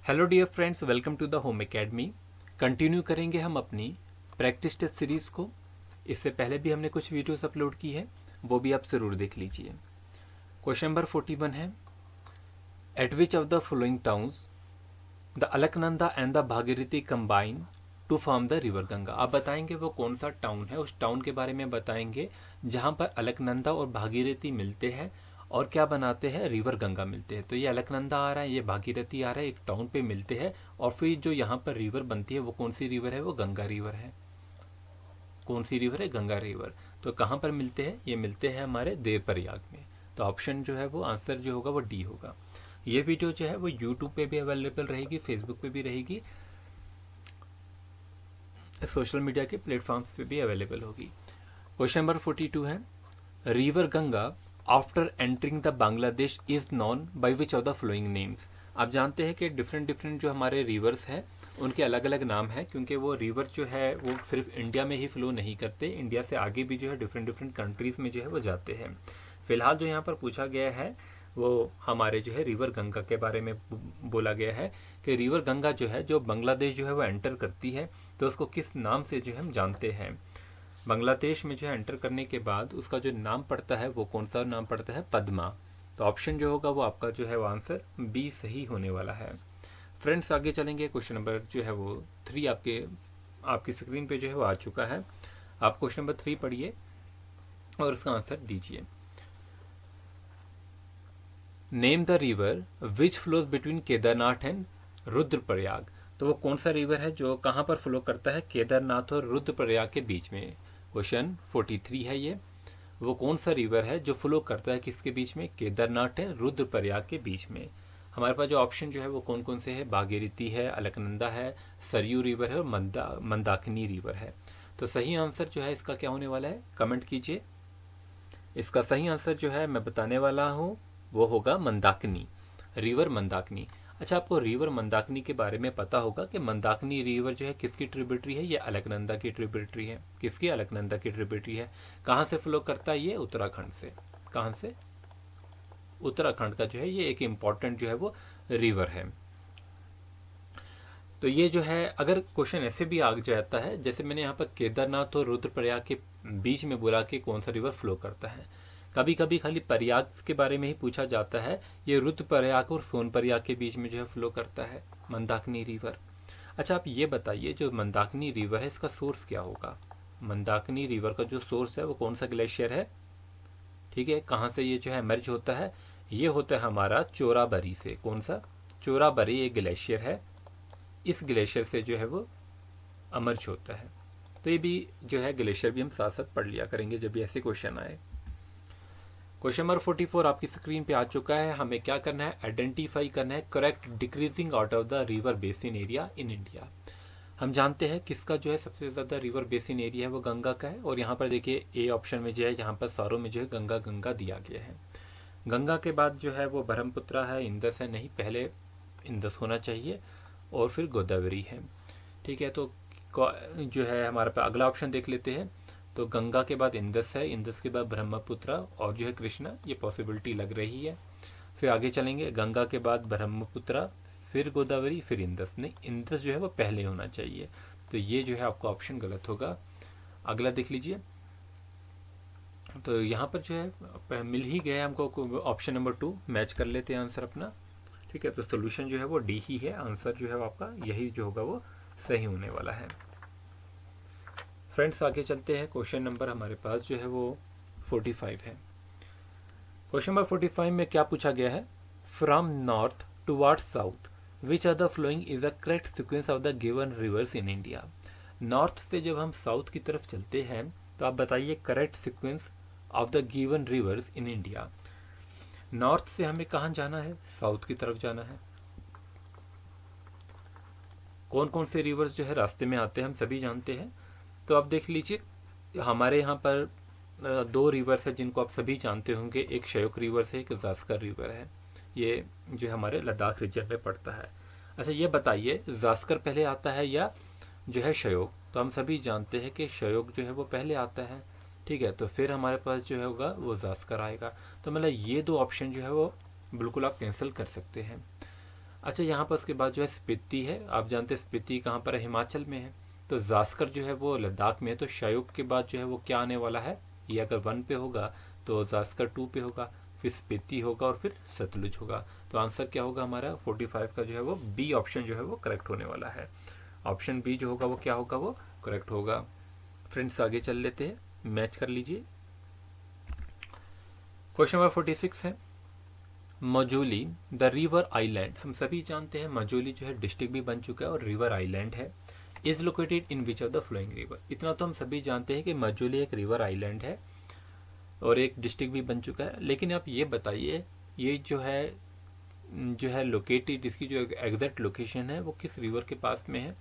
Hello dear friends, welcome to the home academy. Continue करेंगे हम अपनी प्रैक्टिस टेस्ट सीरीज़ को। इससे पहले भी हमने कुछ वीडियोस अपलोड की है, वो भी आप ज़रूर देख लीजिए। क्वेश्चन नंबर 41 है, at which of the following towns the Alaknanda and the Bhagirathi combine to form the river Ganga. आप बताएंगे वो कौन सा टाउन है, उस टाउन के बारे में बताएंगे जहाँ पर अलकनंदा और भागीरथी मिलते हैं और क्या बनाते हैं, रिवर गंगा मिलते हैं। तो ये अलकनंदा आ रहा है, ये भागीरथी आ रहा है, एक टाउन पे मिलते हैं और फिर जो यहाँ पर रिवर बनती है वो कौन सी रिवर है, वो गंगा रिवर है। कौन सी रिवर है, गंगा रिवर। तो कहाँ पर मिलते हैं, ये मिलते हैं हमारे देवप्रयाग में। तो ऑप्शन जो है वो आंसर जो होगा वो डी होगा। ये वीडियो जो है वो यूट्यूब पे भी अवेलेबल रहेगी, फेसबुक पे भी रहेगी, सोशल मीडिया के प्लेटफॉर्म्स पे भी अवेलेबल होगी। क्वेश्चन नंबर 42 है, river Ganga after entering the Bangladesh is non by which of the flowing names. आप जानते हैं कि डिफरेंट डिफरेंट जो हमारे रिवर्स हैं उनके अलग अलग नाम हैं, क्योंकि वो रिवर जो है वो सिर्फ इंडिया में ही फ्लो नहीं करते, इंडिया से आगे भी जो है डिफरेंट डिफरेंट कंट्रीज में जो है वो जाते हैं। फिलहाल जो यहाँ पर पूछा गया है वो हमारे जो है रिवर गंगा के बारे में बोला गया है कि रिवर गंगा जो है जो बांग्लादेश जो है वो एंटर करती है तो उसको किस नाम से जो है हम जानते हैं। बांग्लादेश में जो है एंटर करने के बाद उसका जो नाम पड़ता है वो कौन सा नाम पड़ता है, पद्मा। तो ऑप्शन जो होगा वो आपका जो है वो आंसर बी सही होने वाला है। फ्रेंड्स आगे चलेंगे, क्वेश्चन नंबर जो है वो 3 आपकी स्क्रीन पे जो है वो आ चुका है। आप क्वेश्चन नंबर 3 पढ़िए और उसका आंसर दीजिए। Name the river which flows between Kedarnath and Rudraprayag. तो वो कौन सा रिवर है जो कहाँ पर फ्लो करता है, केदारनाथ और रुद्रप्रयाग के बीच में। क्वेश्चन 43 है ये, वो कौन सा रिवर है जो फ्लो करता है किसके बीच में, केदारनाथ है रुद्रप्रयाग के बीच में। हमारे पास जो ऑप्शन जो है वो कौन कौन से है, भागीरथी है, अलकनंदा है, सरयू रिवर है और मंदाकिनी रिवर है। तो सही आंसर जो है इसका क्या होने वाला है, कमेंट कीजिए। इसका सही आंसर जो है मैं बताने वाला हूँ, वो होगा मंदाकिनी, रिवर मंदाकिनी। अच्छा, आपको रिवर मंदाकिनी के बारे में पता होगा कि मंदाकिनी रिवर जो है किसकी ट्रिब्यूटरी है, ये अलकनंदा की ट्रिब्यूटरी है। किसकी, अलकनंदा की ट्रिब्यूटरी है। कहाँ से फ्लो करता है ये, उत्तराखंड से। कहाँ से, उत्तराखंड का जो है ये एक इम्पॉर्टेंट जो है वो रिवर है। तो ये जो है अगर क्वेश्चन ऐसे भी आ जाता है, जैसे मैंने यहाँ पर केदारनाथ और रुद्रप्रयाग के बीच में बोला कि कौन सा रिवर फ्लो करता है, कभी कभी खाली प्रयाग के बारे में ही पूछा जाता है, ये रुद्रप्रयाग और सोनप्रयाग के बीच में जो है फ्लो करता है मंदाकिनी रिवर। अच्छा, आप ये बताइए जो मंदाकिनी रिवर है इसका सोर्स क्या होगा। मंदाकिनी रिवर का जो सोर्स है वो कौन सा ग्लेशियर है, ठीक है, कहाँ से ये जो है एमर्ज होता है, ये होता है हमारा चोराबरी से। कौन सा, चोराबरी एक ग्लेशियर है, इस ग्लेशियर से जो है वो अमर्ज होता है। तो ये भी जो है ग्लेशियर भी हम साथ साथ पढ़ लिया करेंगे जब भी ऐसे क्वेश्चन आए। क्वेश्चन नंबर 44 आपकी स्क्रीन पे आ चुका है। हमें क्या करना है, आइडेंटिफाई करना है correct decreasing out of the river basin area in India. हम जानते हैं किसका जो है सबसे ज़्यादा रिवर बेसिन एरिया है वो गंगा का है, और यहाँ पर देखिए ए ऑप्शन में जो है यहाँ पर सारों में जो है गंगा गंगा दिया गया है। गंगा के बाद जो है वो ब्रह्मपुत्रा है, इंदस है, नहीं पहले इंदस होना चाहिए और फिर गोदावरी है, ठीक है। तो जो है हमारे पास अगला ऑप्शन देख लेते हैं। तो गंगा के बाद इंदस है, इंदस के बाद ब्रह्मपुत्रा और जो है कृष्णा, ये पॉसिबिलिटी लग रही है। फिर आगे चलेंगे, गंगा के बाद ब्रह्मपुत्रा, फिर गोदावरी, फिर इंदस। नहीं, इंदस जो है वो पहले होना चाहिए, तो ये जो है आपका ऑप्शन गलत होगा। अगला देख लीजिए, तो यहाँ पर जो है मिल ही गया हमको, ऑप्शन नंबर 2 मैच कर लेते हैं आंसर अपना, ठीक है। तो सोल्यूशन जो है वो डी ही है, आंसर जो है आपका यही जो होगा वो सही होने वाला है। फ्रेंड्स आगे चलते हैं, क्वेश्चन नंबर हमारे पास जो है वो 45 है। क्वेश्चन नंबर 45 में क्या पूछा गया है, from north towards south which are the following is the correct sequence of the given rivers in India. North से जब हम साउथ की तरफ चलते हैं तो आप बताइए correct sequence of the given rivers in India. North से हमें कहाँ जाना है, साउथ की तरफ जाना है। कौन कौन से रिवर्स जो है रास्ते में आते हैं हम सभी जानते हैं। तो आप देख लीजिए हमारे यहाँ पर 2 रिवर्स है जिनको आप सभी जानते होंगे, एक श्योक रिवर है, एक जास्कर रिवर है, ये जो हमारे लद्दाख रीजन में पड़ता है। अच्छा ये बताइए जास्कर पहले आता है या जो है श्योक। तो हम सभी जानते हैं कि श्योक जो है वो पहले आता है, ठीक है। तो फिर हमारे पास जो है होगा वो जास्कर आएगा। तो मतलब ये 2 ऑप्शन जो है वो बिल्कुल आप कैंसिल कर सकते हैं। अच्छा, यहाँ पर उसके बाद जो है स्पीति है। आप जानते हैं स्पीति कहाँ पर है? हिमाचल में है। तो जास्कर जो है वो लद्दाख में है। तो शायोग के बाद जो है वो क्या आने वाला है? ये अगर 1 पे होगा तो जास्कर 2 पे होगा, फिर स्पीति होगा और फिर सतलुज होगा। तो आंसर क्या होगा हमारा 45 का जो है वो बी ऑप्शन जो है वो करेक्ट होने वाला है। ऑप्शन बी जो होगा वो क्या होगा? वो करेक्ट होगा। फ्रेंड्स आगे चल लेते हैं, मैच कर लीजिए। क्वेश्चन नंबर 46 है, मजोली द रिवर आइलैंड। हम सभी जानते हैं मजोली जो है डिस्ट्रिक्ट भी बन चुका है और रिवर आइलैंड है। Is located in which of the following river. इतना तो हम सभी जानते हैं कि मजोली एक रिवर आइलैंड है और एक डिस्ट्रिक्ट भी बन चुका है। लेकिन आप ये बताइए, ये जो है लोकेटेड, इसकी जो एग्जैक्ट लोकेशन है वो किस रिवर के पास में है?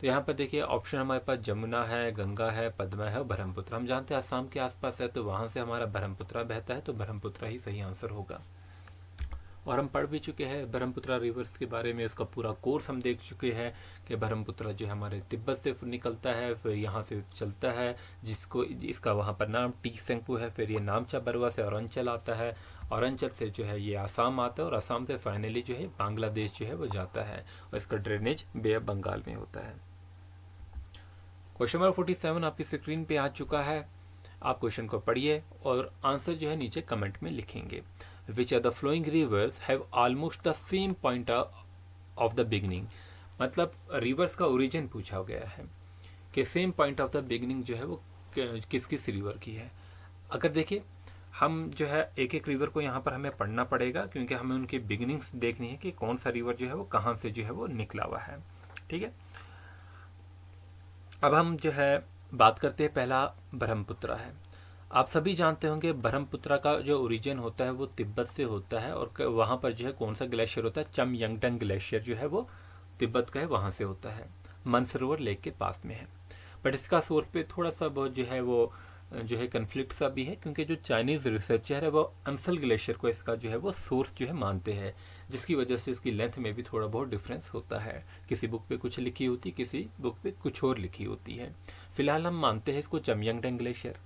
तो यहाँ पर देखिए ऑप्शन हमारे पास जमुना है, गंगा है, पद्मा है और ब्रह्मपुत्र। हम जानते हैं असम के आसपास है, तो वहाँ से हमारा ब्रह्मपुत्र बहता है, तो ब्रह्मपुत्र ही सही आंसर होगा। और हम पढ़ भी चुके हैं ब्रह्मपुत्र रिवर्स के बारे में, उसका पूरा कोर्स हम देख चुके हैं कि ब्रह्मपुत्र जो हमारे तिब्बत से निकलता है, फिर यहाँ से चलता है, जिसको इसका वहाँ पर नाम टी सेंगपू है, फिर ये नामचा बरवा से अरुणाचल आता है, अरुणाचल से जो है ये आसाम आता है और आसाम से फाइनली जो है बांग्लादेश जो है वो जाता है और इसका ड्रेनेज बे ऑफ बंगाल में होता है। क्वेश्चन नंबर 47 आपकी स्क्रीन पे आ चुका है। आप क्वेश्चन को पढ़िए और आंसर जो है नीचे कमेंट में लिखेंगे। Which are the following rivers have almost the same point of the beginning. मतलब रिवर्स का ओरिजिन पूछा गया है कि same point of the beginning जो है वो किस किस रिवर की है। अगर देखिए हम जो है एक एक रिवर को यहाँ पर हमें पढ़ना पड़ेगा, क्योंकि हमें उनकी बिगनिंग्स देखनी है कि कौन सा रिवर जो है वो कहाँ से जो है वो निकला हुआ है। ठीक है, अब हम जो है बात करते हैं, पहला ब्रह्मपुत्र है। आप सभी जानते होंगे ब्रह्मपुत्र का जो ओरिजिन होता है वो तिब्बत से होता है और वहाँ पर जो है कौन सा ग्लेशियर होता है? चमयंगटंग ग्लेशियर जो है वो तिब्बत का है, वहाँ से होता है, मानसरोवर लेक के पास में है। बट इसका सोर्स पे थोड़ा सा बहुत जो है वो जो है कन्फ्लिक्ट सा भी है, क्योंकि जो चाइनीज़ रिसर्चर है वो अंसल ग्लेशियर को इसका जो है वो सोर्स जो है मानते हैं, जिसकी वजह से इसकी लेंथ में भी थोड़ा बहुत डिफरेंस होता है। किसी बुक पे कुछ लिखी होती, किसी बुक पे कुछ और लिखी होती है। फिलहाल हम मानते हैं इसको चमयंगटंग ग्लेशियर।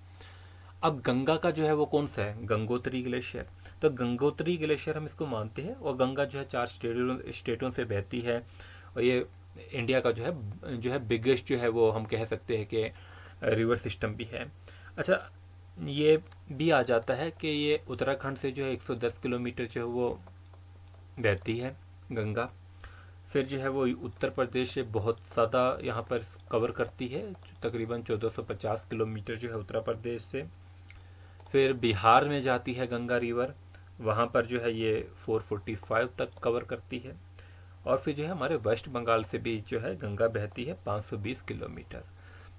अब गंगा का जो है वो कौन सा है? गंगोत्री ग्लेशियर। तो गंगोत्री ग्लेशियर हम इसको मानते हैं और गंगा जो है 4 स्टेटों से बहती है और ये इंडिया का जो है बिगेस्ट जो है वो हम कह सकते हैं कि रिवर सिस्टम भी है। अच्छा, ये भी आ जाता है कि ये उत्तराखंड से जो है 110 किलोमीटर जो है वो बहती है गंगा। फिर जो है वो उत्तर प्रदेश से बहुत ज़्यादा यहाँ पर कवर करती है, तकरीबन 1450 किलोमीटर जो है उत्तर प्रदेश से। फिर बिहार में जाती है गंगा रिवर, वहाँ पर जो है ये 445 तक कवर करती है। और फिर जो है हमारे वेस्ट बंगाल से भी जो है गंगा बहती है 520 किलोमीटर।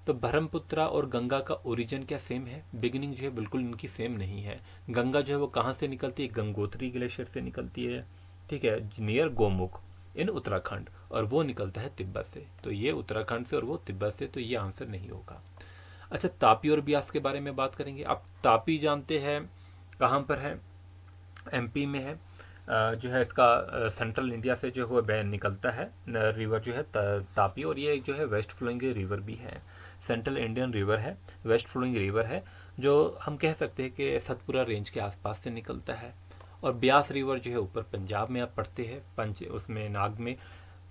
तो ब्रह्मपुत्र और गंगा का ओरिजिन क्या सेम है? बिगिनिंग जो है बिल्कुल इनकी सेम नहीं है। गंगा जो है वो कहाँ से निकलती है? गंगोत्री ग्लेशियर से निकलती है, ठीक है, नियर गोमुख इन उत्तराखंड, और वो निकलता है तिब्बत से। तो ये उत्तराखंड से और वो तिब्बत से, तो ये आंसर नहीं होगा। अच्छा, तापी और ब्यास के बारे में बात करेंगे। आप तापी जानते हैं कहाँ पर है? एमपी में है। जो है इसका सेंट्रल इंडिया से जो है वह निकलता है रिवर जो है तापी, और ये जो है वेस्ट फ्लोइंग रिवर भी है, सेंट्रल इंडियन रिवर है, वेस्ट फ्लोइंग रिवर है, जो हम कह सकते हैं कि सतपुरा रेंज के आसपास से निकलता है। और ब्यास रिवर जो है ऊपर पंजाब में आप पढ़ते हैं, उसमें नाग में,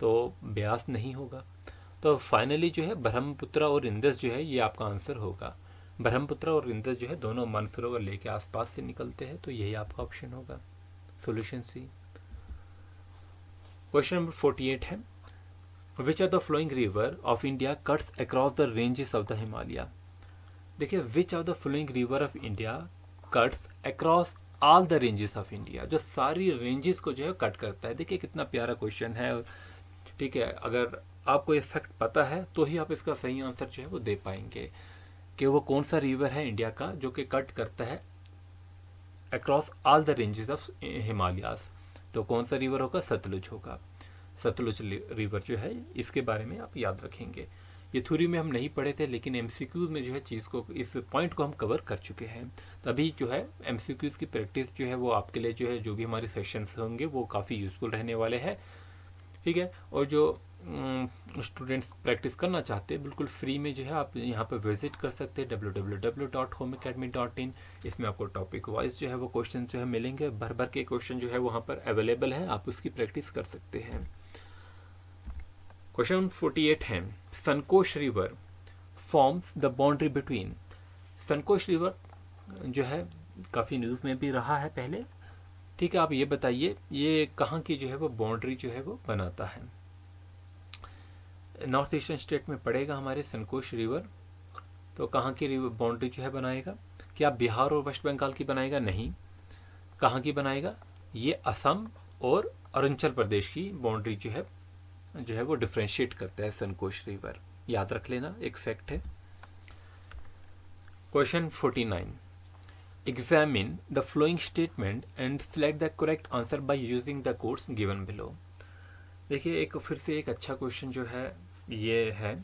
तो ब्यास नहीं होगा। तो फाइनली जो है ब्रह्मपुत्र और इंदस जो है ये आपका आंसर होगा। ब्रह्मपुत्र और इंदस जो है दोनों मानसरोवर लेक के आसपास से निकलते हैं, तो यही आपका ऑप्शन होगा, सॉल्यूशन सी। क्वेश्चन नंबर 48 है, which are the following river of India cuts across the ranges of the Himalaya. देखिए, which are the following river of India cuts across all the ranges of India, जो सारी ranges को जो है cut करता है। देखिए कितना प्यारा क्वेश्चन है, ठीक है। अगर आपको ये फैक्ट पता है तो ही आप इसका सही आंसर जो है वो दे पाएंगे कि वो कौन सा रिवर है इंडिया का जो कि कट करता है across all the ranges of Himalayas. तो कौन सा रिवर होगा? सतलुज होगा। सतलुज रिवर जो है इसके बारे में आप याद रखेंगे। ये थ्योरी में हम नहीं पढ़े थे, लेकिन एमसीक्यूज में जो है चीज़ को, इस पॉइंट को हम कवर कर चुके हैं। तभी जो है एमसीक्यूज की प्रैक्टिस जो है वो आपके लिए जो है जो भी हमारे सेशंस होंगे वो काफ़ी यूज़फुल रहने वाले हैं, ठीक है। और जो स्टूडेंट्स प्रैक्टिस करना चाहते हैं, बिल्कुल फ्री में जो है आप यहाँ पर विजिट कर सकते हैं www.homeacademy.in। इसमें आपको टॉपिक वाइज जो है वो क्वेश्चन जो है मिलेंगे, भर भर के क्वेश्चन जो है वहाँ पर अवेलेबल है, आप उसकी प्रैक्टिस कर सकते हैं। क्वेश्चन 48 है, Sankosh river forms the boundary between. Sankosh river जो है काफ़ी न्यूज़ में भी रहा है पहले, ठीक है, आप ये बताइए ये कहाँ की जो है वो बाउंड्री जो है वो बनाता है। नॉर्थ ईस्टर्न स्टेट में पड़ेगा हमारे संकोश रिवर, तो कहाँ की रिवर बाउंड्री जो है बनाएगा? क्या बिहार और वेस्ट बंगाल की बनाएगा? नहीं। कहाँ की बनाएगा? ये असम और अरुणाचल प्रदेश की बाउंड्री जो है वो डिफ्रेंशिएट करता है संकोश रिवर, याद रख लेना, एक फैक्ट है। Question 49, examine the following statement and select the correct answer by using the codes given below. देखिए एक फिर से एक अच्छा क्वेश्चन जो है ये है,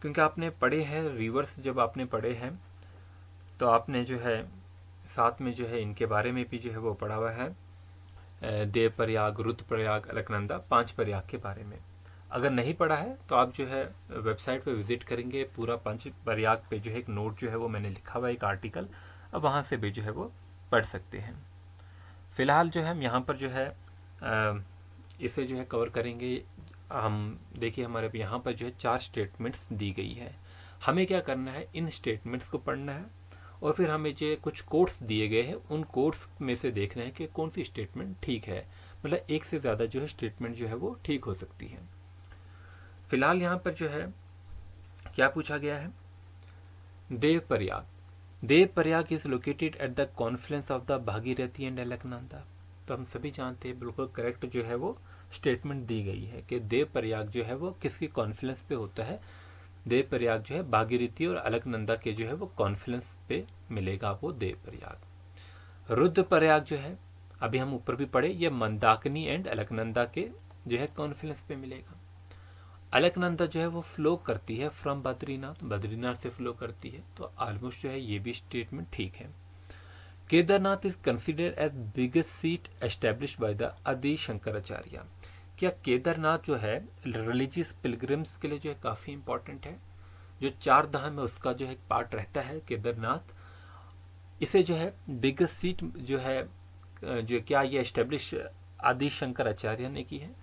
क्योंकि आपने पढ़े हैं रिवर्स, जब आपने पढ़े हैं तो आपने जो है साथ में जो है इनके बारे में भी जो है वो पढ़ा हुआ है, देव प्रयाग, रुद्रप्रयाग, अलकनंदा, 5 प्रयाग के बारे में। अगर नहीं पढ़ा है तो आप जो है वेबसाइट पे विजिट करेंगे, पूरा 5 प्रयाग पे जो है एक नोट जो है वो मैंने लिखा हुआ है, एक आर्टिकल, अब वहाँ से भी जो है वो पढ़ सकते हैं। फिलहाल जो है हम यहाँ पर जो है इसे जो है कवर करेंगे हम। देखिए हमारे यहाँ पर जो है 4 स्टेटमेंट्स दी गई है, हमें क्या करना है, इन स्टेटमेंट्स को पढ़ना है और फिर हमें जो कुछ कोड्स दिए गए हैं उन कोड्स में से देखना है कि कौन सी स्टेटमेंट ठीक है, मतलब एक से ज़्यादा जो है स्टेटमेंट जो है वो ठीक हो सकती है। फिलहाल यहाँ पर जो है क्या पूछा गया है, Devprayag. Devprayag is located at the confluence of the Bhagirathi and Alaknanda. तो हम सभी जानते हैं बिल्कुल करेक्ट जो है वो स्टेटमेंट दी गई है कि देव प्रयाग जो है वो किसकी कॉन्फ्लुएंस पे होता है। देव प्रयाग जो है भागीरथी और अलकनंदा के जो है वो कॉन्फ्लुएंस पे मिलेगा आपको देव प्रयाग। रुद्र प्रयाग जो है अभी हम ऊपर भी पढ़े, ये मंदाकिनी एंड अलकनंदा के जो है कॉन्फ्लुएंस पे मिलेगा। अलकनंदा जो है वो फ्लो करती है फ्रॉम बद्रीनाथ, बद्रीनाथ से फ्लो करती है, तो ऑलमोस्ट जो है ये भी स्टेटमेंट ठीक है। Kedarnath is considered as biggest seat established by the Adi Shankaracharya. क्या केदारनाथ जो है रिलीजियस पिलग्रिम्स के लिए जो है काफ़ी इंपॉर्टेंट है, जो 4 धाम है उसका जो है पार्ट रहता है केदारनाथ, इसे जो है बिगेस्ट सीट जो है जो क्या ये एस्टेब्लिश आदि शंकराचार्य ने की है।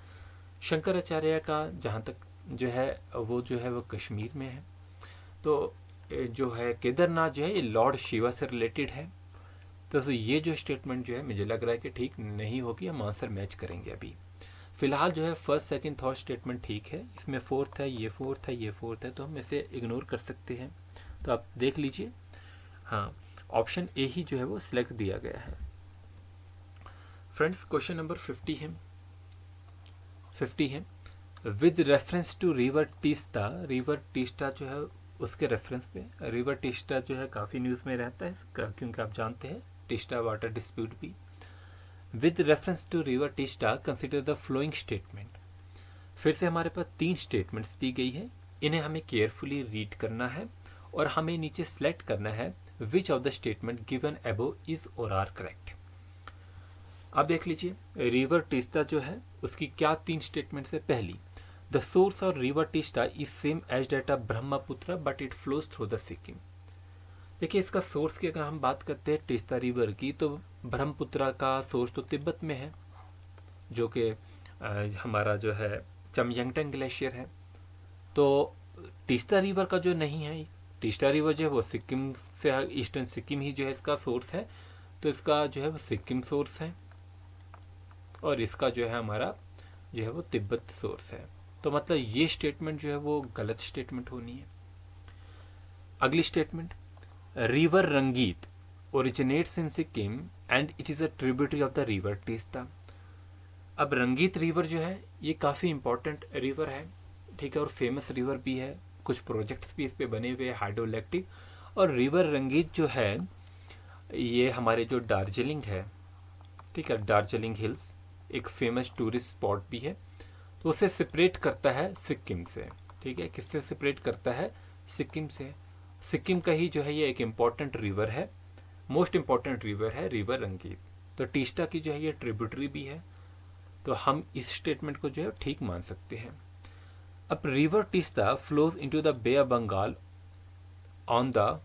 शंकराचार्य का जहाँ तक जो है वो कश्मीर में है, तो जो है केदारनाथ जो है ये लॉर्ड शिवा से रिलेटेड है, तो ये जो स्टेटमेंट जो है मुझे लग रहा है कि ठीक नहीं होगी, हम आंसर मैच करेंगे अभी। फिलहाल जो है फर्स्ट सेकंड थर्ड स्टेटमेंट ठीक है, इसमें फोर्थ है, ये फोर्थ है, ये फोर्थ है, तो हम इसे इग्नोर कर सकते हैं, तो आप देख लीजिए। हाँ, ऑप्शन ए ही जो है वो सिलेक्ट दिया गया है। फ्रेंड्स क्वेश्चन नंबर 50 है with reference to river Teesta. River Teesta जो है उसके रेफरेंस पे, रिवर टीस्टा जो है काफ़ी न्यूज़ में रहता है क्योंकि आप जानते हैं टीस्टा वाटर डिस्प्यूट भी। With reference to river Teesta consider the following statement. फिर से हमारे पास 3 स्टेटमेंट्स दी गई है, इन्हें हमें केयरफुली रीड करना है और हमें नीचे सेलेक्ट करना है which of the statement given above is और आर करेक्ट। अब देख लीजिए रिवर टीस्टा जो है उसकी क्या 3 स्टेटमेंट्स है। पहली, the source of river Teesta is same as that of Brahmaputra but it flows through the Sikkim. देखिए इसका सोर्स की अगर हम बात करते हैं टीस्टा रिवर की, तो ब्रह्मपुत्र का सोर्स तो तिब्बत में है, जो कि हमारा जो है चमयंगटन ग्लेशियर है। तो टीस्टा रिवर का जो नहीं है, टीस्टा रिवर जो है वो सिक्किम से, ईस्टर्न सिक्किम ही जो है इसका सोर्स है, तो इसका जो है वो सिक्किम सोर्स है और इसका जो है हमारा जो है वो तिब्बत सोर्स है। तो मतलब ये स्टेटमेंट जो है वो गलत स्टेटमेंट होनी है। अगली स्टेटमेंट, रिवर रंगीत originates in Sikkim and it is a tributary of the river Teesta. अब रंगीत रिवर जो है ये काफ़ी इंपॉर्टेंट रिवर है, ठीक है, और फेमस रिवर भी है, कुछ प्रोजेक्ट्स भी इस पे बने हुए हैं हाइड्रोइलेक्ट्रिक। और रिवर रंगीत जो है ये हमारे जो दार्जिलिंग है, ठीक है, दार्जिलिंग हिल्स एक फेमस टूरिस्ट स्पॉट भी है, तो उसे सेपरेट करता है सिक्किम से, ठीक है, किससे सेपरेट करता है, सिक्किम से। सिक्किम का ही जो है ये एक इम्पॉर्टेंट रिवर है, मोस्ट इम्पॉर्टेंट रिवर है रिवर रंगीत। तो टीस्टा की जो है ये ट्रिब्यूटरी भी है, तो हम इस स्टेटमेंट को जो है ठीक मान सकते हैं। अब river Teesta flows into the bay of Bengal on the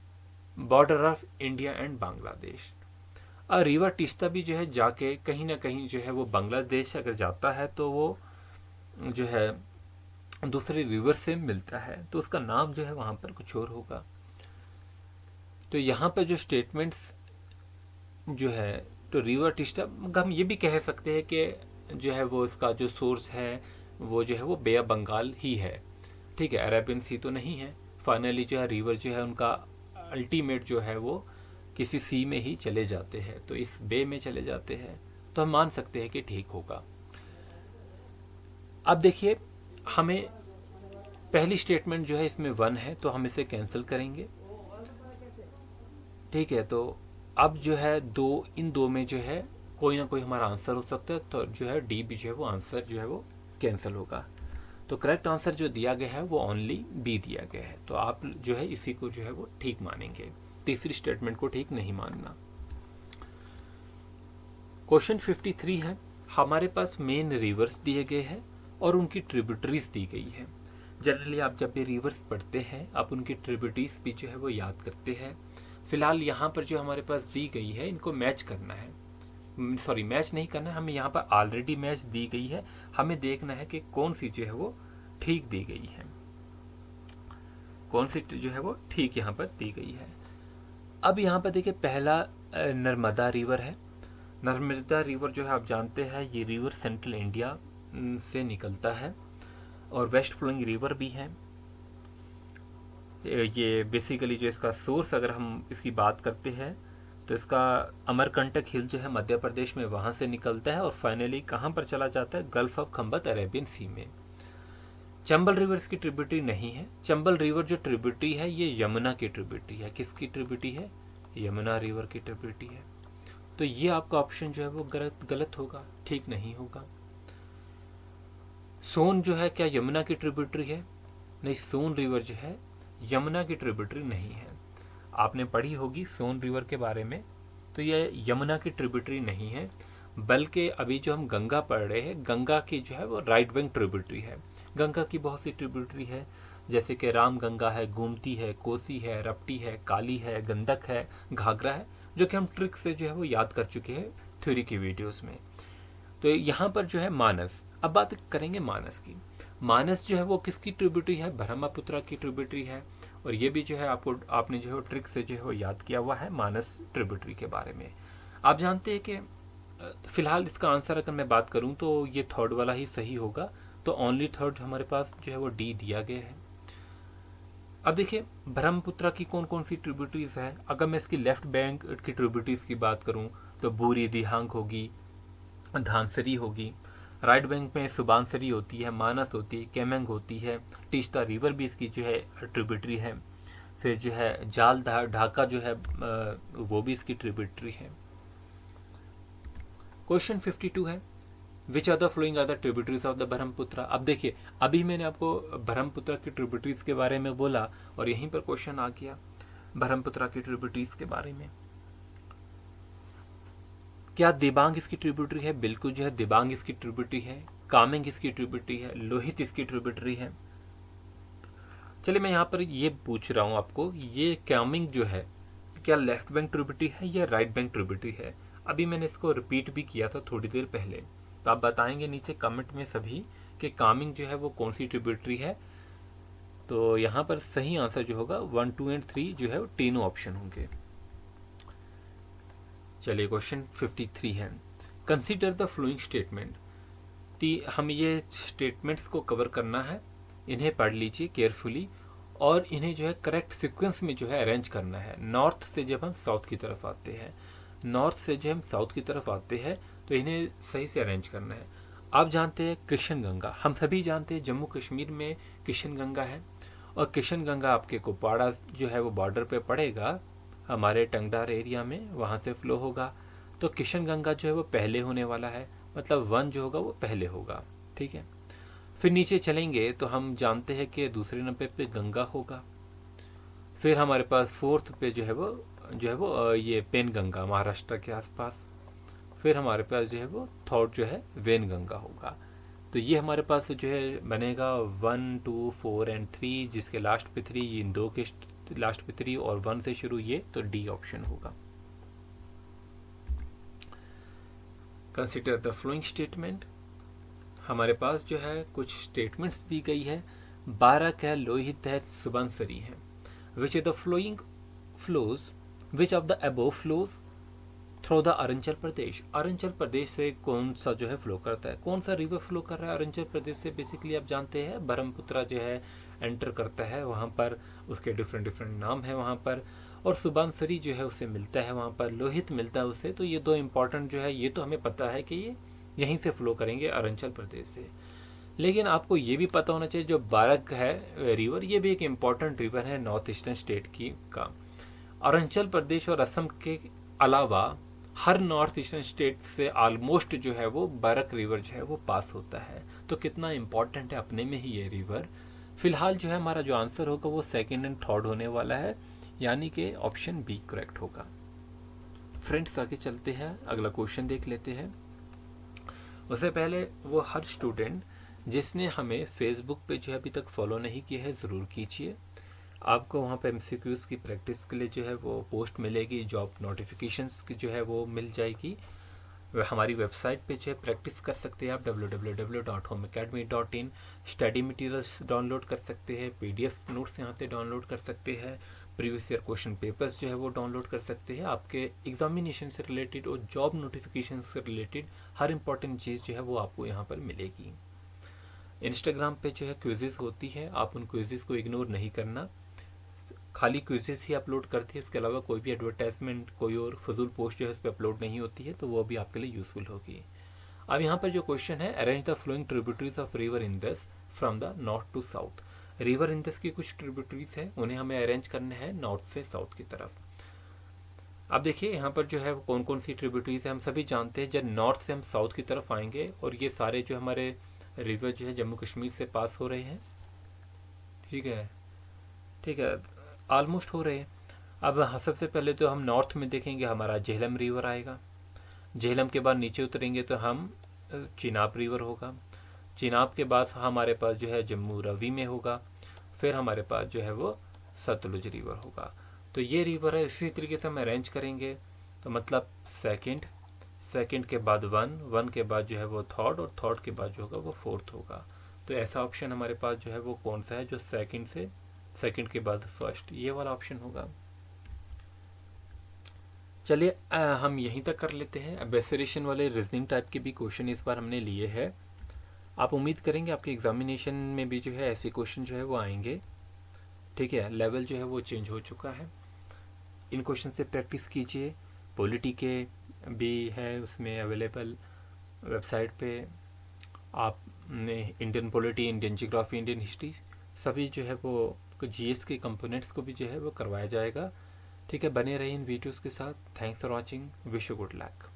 border of India and Bangladesh. और रिवर टिस्टा भी जो है जाके कहीं ना कहीं जो है वो बांग्लादेश अगर जाता है तो वो जो है दूसरे रिवर से मिलता है, तो उसका नाम जो है वहाँ पर कुछ और होगा। तो यहाँ पर जो स्टेटमेंट्स जो है, तो रिवर टिस्टा हम ये भी कह सकते हैं कि जो है वो इसका जो सोर्स है वो जो है वो बे ऑफ बंगाल ही है, ठीक है, अरेबियन सी तो नहीं है। फाइनली जो है रिवर जो है उनका अल्टीमेट जो है वो किसी सी में ही चले जाते हैं, तो इस बे में चले जाते हैं, तो हम मान सकते हैं कि ठीक होगा। अब देखिए, हमें पहली स्टेटमेंट जो है इसमें 1 है, तो हम इसे कैंसिल करेंगे, ठीक है। तो अब जो है इन दो में जो है कोई ना कोई हमारा आंसर हो सकता है, तो जो है डी भी जो है वो आंसर जो है वो कैंसिल होगा। तो करेक्ट आंसर जो दिया गया है वो ओनली बी दिया गया है, तो आप जो है इसी को जो है वो ठीक मानेंगे, तीसरी स्टेटमेंट को ठीक नहीं मानना। क्वेश्चन 53 है, हमारे पास मेन रिवर्स दिए गए हैं और उनकी ट्रिब्यूटरीज दी गई है। जनरली आप जब भी रिवर्स पढ़ते हैं आप उनकी ट्रिब्यूटरीज भी जो है वो याद करते हैं। फिलहाल यहाँ पर जो हमारे पास दी गई है इनको मैच करना है, सॉरी मैच नहीं करना है, हमें यहाँ पर ऑलरेडी मैच दी गई है, हमें देखना है कि कौन सी जो है वो ठीक दी गई है, कौन सी जो है वो ठीक यहाँ पर दी गई है। अब यहाँ पर देखिए, पहला नर्मदा रिवर है। नर्मदा रिवर जो है आप जानते हैं ये रिवर सेंट्रल इंडिया से निकलता है और वेस्ट फ्लोइंग रिवर भी है। ये बेसिकली जो इसका सोर्स अगर हम इसकी बात करते हैं तो इसका अमरकंटक हिल जो है मध्य प्रदेश में वहाँ से निकलता है और फाइनली कहाँ पर चला जाता है, गल्फ ऑफ खंबत अरेबियन सी में। चंबल रिवर इसकी ट्रिब्यूटरी नहीं है। चंबल रिवर जो ट्रिब्यूटरी है ये यमुना की ट्रिब्यूटरी है। किसकी ट्रिब्यूटरी है? यमुना रिवर की ट्रिब्यूटरी है। तो ये आपका ऑप्शन जो है वो गलत होगा, ठीक नहीं होगा। सोन जो है क्या यमुना की ट्रिब्यूटरी है? नहीं, सोन रिवर जो है यमुना की ट्रिब्यूटरी नहीं है। आपने पढ़ी होगी सोन रिवर के बारे में, तो ये यमुना की ट्रिब्यूटरी नहीं है, बल्कि अभी जो हम गंगा पढ़ रहे हैं गंगा की जो है वो राइट बैंक ट्रिब्यूटरी है। गंगा की बहुत सी ट्रिब्यूटरी है, जैसे कि राम गंगा है, गोमती है, कोसी है, रपटी है, काली है, गंडक है, घाघरा है, जो कि हम ट्रिक से जो है वो याद कर चुके हैं थ्योरी की वीडियोस में। तो यहाँ पर जो है मानस, अब बात करेंगे मानस की। मानस जो है वो किसकी ट्रिब्यूटरी है? ब्रह्मपुत्र की ट्रिब्यूटरी है, और ये भी जो है आपने जो है ट्रिक से जो है वो याद किया हुआ है मानस ट्रिब्यूटरी के बारे में। आप जानते हैं कि फिलहाल इसका आंसर अगर मैं बात करूं तो ये थर्ड वाला ही सही होगा, तो ओनली थर्ड हमारे पास जो है वो डी दिया गया है। अब देखिए ब्रह्मपुत्र की कौन कौन सी ट्रिब्यूटरीज है। अगर मैं इसकी लेफ्ट बैंक की ट्रिब्यूटरीज की बात करूं तो बूरी दिहांग होगी, धानसरी होगी। राइट बैंक में सुबानसरी होती है, मानस होती है, केमेंग होती है, टीस्टा रिवर भी इसकी जो है ट्रिब्यूटरी है। फिर जो है जाल ढाका जो है वो भी इसकी ट्रिब्यूटरी है। क्वेश्चन 52 है, which are the following are the tributaries of the Brahmaputra. अब देखिए अभी मैंने आपको ब्रह्मपुत्र की ट्रिब्यूटरीज के बारे में बोला और यहीं पर क्वेश्चन आ गया ब्रह्मपुत्र की ट्रिब्यूटरीज के बारे में। क्या दिबांग इसकी ट्रिब्यूटरी है? बिल्कुल जो है दिबांग इसकी ट्रिब्यूटरी है। कामेंग इसकी ट्रिब्यूटरी है। लोहित इसकी ट्रिब्यूटरी है। चलिए मैं यहाँ पर ये पूछ रहा हूँ आपको, ये कामेंग जो है क्या लेफ्ट बैंक ट्रिब्यूटरी है या राइट बैंक ट्रिब्यूटरी है? अभी मैंने इसको रिपीट भी किया था थोड़ी देर पहले, तो आप बताएंगे नीचे कमेंट में सभी कि कामेंग जो है वो कौन सी ट्रिब्यूटरी है। तो यहाँ पर सही आंसर जो होगा 1, 2 एंड 3 जो है वो तीनों ऑप्शन होंगे। चलिए क्वेश्चन 53 है, कंसीडर द फ्लोइंग स्टेटमेंट। हम ये स्टेटमेंट्स को कवर करना है, इन्हें पढ़ लीजिए केयरफुली और इन्हें जो है करेक्ट सीक्वेंस में जो है अरेंज करना है। नॉर्थ से जब हम साउथ की तरफ आते हैं, नॉर्थ से जब हम साउथ की तरफ आते हैं तो इन्हें सही से अरेंज करना है। आप जानते हैं किशन गंगा, हम सभी जानते हैं जम्मू कश्मीर में किशन गंगा है, और किशन गंगा आपके कुपवाड़ा जो है वो बॉर्डर पे पड़ेगा, हमारे टंगडार एरिया में वहाँ से फ्लो होगा। तो किशन गंगा जो है वो पहले होने वाला है, मतलब 1 जो होगा वो पहले होगा, ठीक है। फिर नीचे चलेंगे तो हम जानते हैं कि दूसरे नंबर पे गंगा होगा। फिर हमारे पास 4th पे जो है वो ये पेन गंगा महाराष्ट्र के आसपास। फिर हमारे पास जो है वो 3rd जो है वेन गंगा होगा। तो ये हमारे पास जो है बनेगा 1, 2, 4 एंड 3, जिसके लास्ट पे 3, इन दो के लास्ट पे 3 और 1 से शुरू, ये तो डी ऑप्शन होगा। Consider the following statement. हमारे पास जो है कुछ स्टेटमेंट्स दी गई है। बारक है, लोहित है, सुबनसरी है। Which of the following flows, which of the above flows through the Arunachal Pradesh. Arunachal Pradesh से कौन सा जो है फ्लो करता है, कौन सा रिवर फ्लो कर रहा है अरुणाचल प्रदेश से? बेसिकली आप जानते हैं ब्रह्मपुत्रा जो है एंटर करता है वहाँ पर, उसके डिफरेंट डिफरेंट नाम है वहाँ पर, और सुबनसरी जो है उससे मिलता है वहाँ पर, लोहित मिलता है उससे। तो ये दो इंपॉर्टेंट जो है, ये तो हमें पता है कि ये यहीं से फ्लो करेंगे अरुणाचल प्रदेश से। लेकिन आपको ये भी पता होना चाहिए जो बारक है रिवर, ये भी एक इम्पॉर्टेंट रिवर है नॉर्थ ईस्टर्न स्टेट की का। अरुणाचल प्रदेश और असम के अलावा हर नॉर्थ ईस्टर्न स्टेट से ऑलमोस्ट जो है वो बारक रिवर जो है वो पास होता है। तो कितना इम्पॉर्टेंट है अपने में ही ये रिवर। फिलहाल जो है हमारा जो आंसर होगा वो सेकंड एंड थर्ड होने वाला है, यानी कि ऑप्शन बी करेक्ट होगा। फ्रेंड्स आगे चलते हैं, अगला क्वेश्चन देख लेते हैं। उससे पहले वो हर स्टूडेंट जिसने हमें फेसबुक पे जो है अभी तक फॉलो नहीं किया है ज़रूर कीजिए। आपको वहाँ पे MCQs की प्रैक्टिस के लिए जो है वो पोस्ट मिलेगी, जॉब नोटिफिकेशंस की जो है वो मिल जाएगी। हमारी वेबसाइट पे जो है प्रैक्टिस कर सकते हैं आप www.homeacademy.in। स्टडी मटेरियल्स डाउनलोड कर सकते हैं, PDF नोट्स यहाँ से डाउनलोड कर सकते हैं, प्रीवियस ईयर क्वेश्चन पेपर्स जो है वो डाउनलोड कर सकते हैं। आपके एग्जामिनेशन से रिलेटेड और जॉब नोटिफिकेशन से रिलेटेड हर इंपॉर्टेंट चीज़ जो है वो आपको यहाँ पर मिलेगी। इंस्टाग्राम पे जो है क्विजेज़ होती है, आप उन क्विजेज़ को इग्नोर नहीं करना, खाली क्विजेस ही अपलोड करती है, इसके अलावा कोई भी एडवर्टाइजमेंट, कोई और फजूल पोस्ट जो है उस पर अपलोड नहीं होती है, तो वो भी आपके लिए यूजफुल होगी। अब यहाँ पर जो क्वेश्चन है, arrange the following tributaries of river Indus from the north to south. River Indus की कुछ ट्रिब्यूटरीज हैं, उन्हें हमें अरेंज करना है नॉर्थ से साउथ की तरफ। अब देखिए यहाँ पर जो है कौन कौन सी ट्रिब्यूटरीज है, हम सभी जानते हैं। जब नॉर्थ से हम साउथ की तरफ आएंगे और ये सारे जो हमारे रिवर जो है जम्मू कश्मीर से पास हो रहे हैं, ठीक है, ठीक है, ऑलमोस्ट हो रहे हैं। अब सबसे पहले तो हम नॉर्थ में देखेंगे, हमारा झेलम रिवर आएगा। झेलम के बाद नीचे उतरेंगे तो हम चिनाब रिवर होगा। चिनाब के बाद हमारे पास जो है जम्मू रवी में होगा। फिर हमारे पास जो है वो सतलुज रिवर होगा। तो ये रिवर है, इसी तरीके से हम अरेंज करेंगे। तो मतलब सेकंड के बाद वन के बाद जो है वो थर्ड, और थर्ड के बाद जो होगा वो फोर्थ होगा। तो ऐसा ऑप्शन हमारे पास जो है वो कौन सा है, जो सेकंड के बाद फर्स्ट, ये वाला ऑप्शन होगा। चलिए हम यहीं तक कर लेते हैं। एब्रेसरेशन वाले रीजनिंग टाइप के भी क्वेश्चन इस बार हमने लिए हैं। आप उम्मीद करेंगे आपके एग्जामिनेशन में भी जो है ऐसे क्वेश्चन जो है वो आएंगे, ठीक है। लेवल जो है वो चेंज हो चुका है, इन क्वेश्चन से प्रैक्टिस कीजिए। पॉलिटी के भी है उसमें अवेलेबल वेबसाइट पे, आपने Indian polity, Indian geography, Indian history सभी जो है वो GS के कंपोनेंट्स को भी जो है वो करवाया जाएगा, ठीक है। बने रहिए इन वीडियोस के साथ। Thanks for watching, wish you good luck.